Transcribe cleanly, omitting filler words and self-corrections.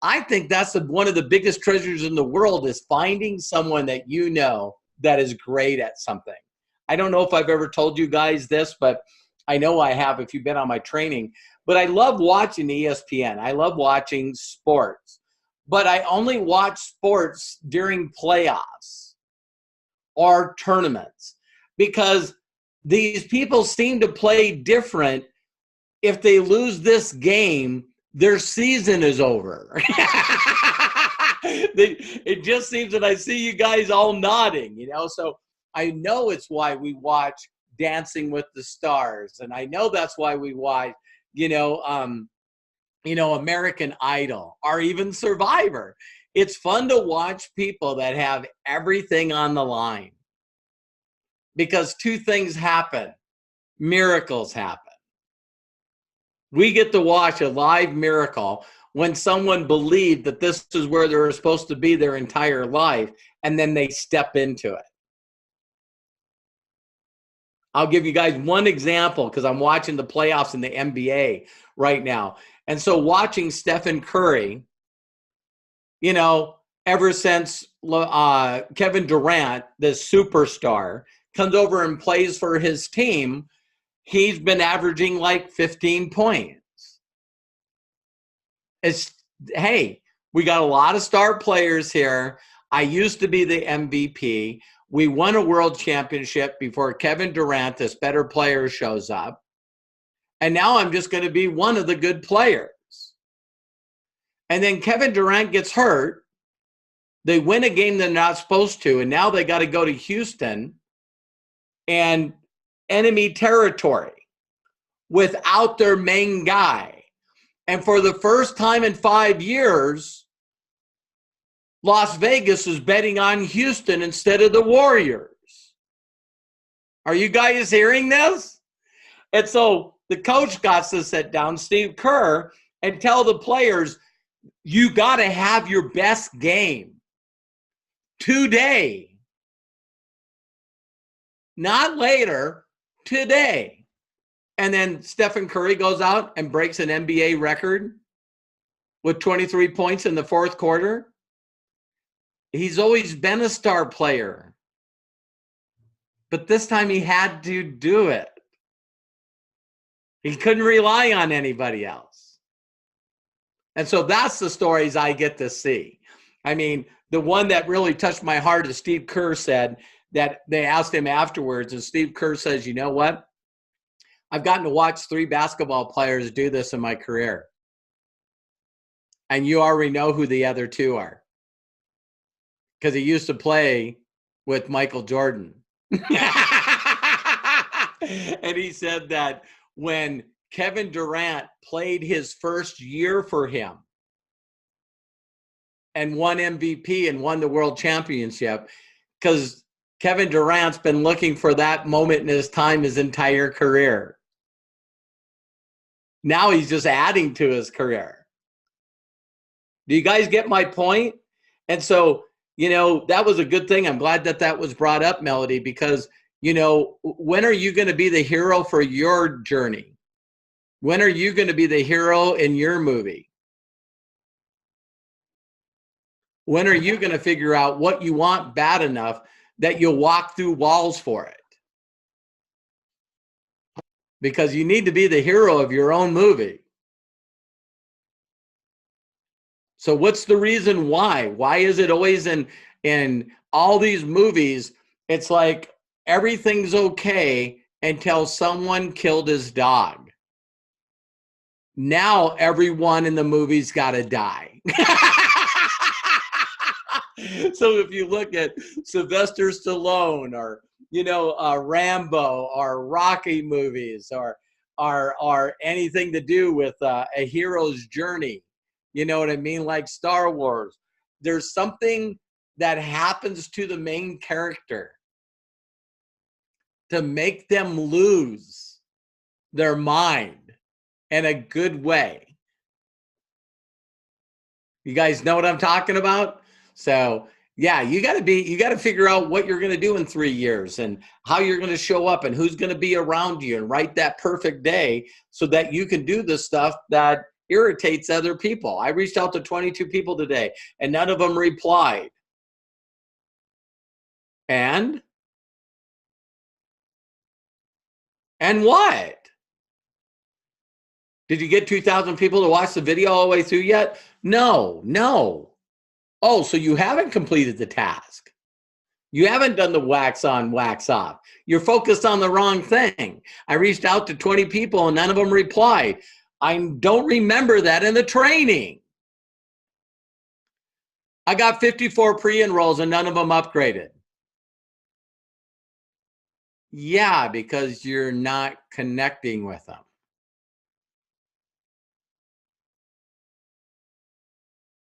I think that's one of the biggest treasures in the world is finding someone that you know that is great at something. I don't know if I've ever told you guys this, but I know I have if you've been on my training. But I love watching ESPN. I love watching sports. But I only watch sports during playoffs or tournaments because these people seem to play different. If they lose this game, their season is over. It just seems that I see you guys all nodding, so I know it's why we watch Dancing with the Stars, and I know that's why we watch, American Idol or even Survivor. It's fun to watch people that have everything on the line because two things happen. Miracles happen. We get to watch a live miracle when someone believed that this is where they were supposed to be their entire life, and then they step into it. I'll give you guys one example because I'm watching the playoffs in the NBA right now. And so watching Stephen Curry, ever since Kevin Durant, the superstar, comes over and plays for his team, he's been averaging like 15 points. Hey, we got a lot of star players here. I used to be the MVP. We won a world championship before Kevin Durant, this better player, shows up. And now I'm just going to be one of the good players. And then Kevin Durant gets hurt. They win a game they're not supposed to. And now they got to go to Houston and enemy territory without their main guy. And for the first time in 5 years, Las Vegas is betting on Houston instead of the Warriors. Are you guys hearing this? And so the coach got to sit down, Steve Kerr, and tell the players, you got to have your best game today. Not later, today. And then Stephen Curry goes out and breaks an NBA record with 23 points in the fourth quarter. He's always been a star player. But this time he had to do it. He couldn't rely on anybody else. And so that's the stories I get to see. I mean, the one that really touched my heart is Steve Kerr said that they asked him afterwards, and Steve Kerr says, you know what? I've gotten to watch 3 basketball players do this in my career. And you already know who the other 2 are. Because he used to play with Michael Jordan. And he said that when Kevin Durant played his first year for him and won MVP and won the world championship, because Kevin Durant's been looking for that moment in his time, his entire career. Now he's just adding to his career. Do you guys get my point? And so, that was a good thing. I'm glad that that was brought up, Melody, because, when are you going to be the hero for your journey? When are you going to be the hero in your movie? When are you going to figure out what you want bad enough that you'll walk through walls for it? Because you need to be the hero of your own movie. So what's the reason why? Why is it always in all these movies, it's like everything's okay until someone killed his dog? Now everyone in the movie's got to die. So if you look at Sylvester Stallone or, Rambo or Rocky movies or anything to do with a hero's journey, you know what I mean? Like Star Wars, there's something that happens to the main character to make them lose their mind in a good way. You guys know what I'm talking about? So yeah, you got to figure out what you're going to do in 3 years and how you're going to show up and who's going to be around you and write that perfect day so that you can do the stuff that irritates other people. I reached out to 22 people today, and none of them replied. And what? Did you get 2,000 people to watch the video all the way through yet? No, no. Oh, so you haven't completed the task. You haven't done the wax on, wax off. You're focused on the wrong thing. I reached out to 20 people and none of them replied. I don't remember that in the training. I got 54 pre-enrolls and none of them upgraded. Yeah, because you're not connecting with them.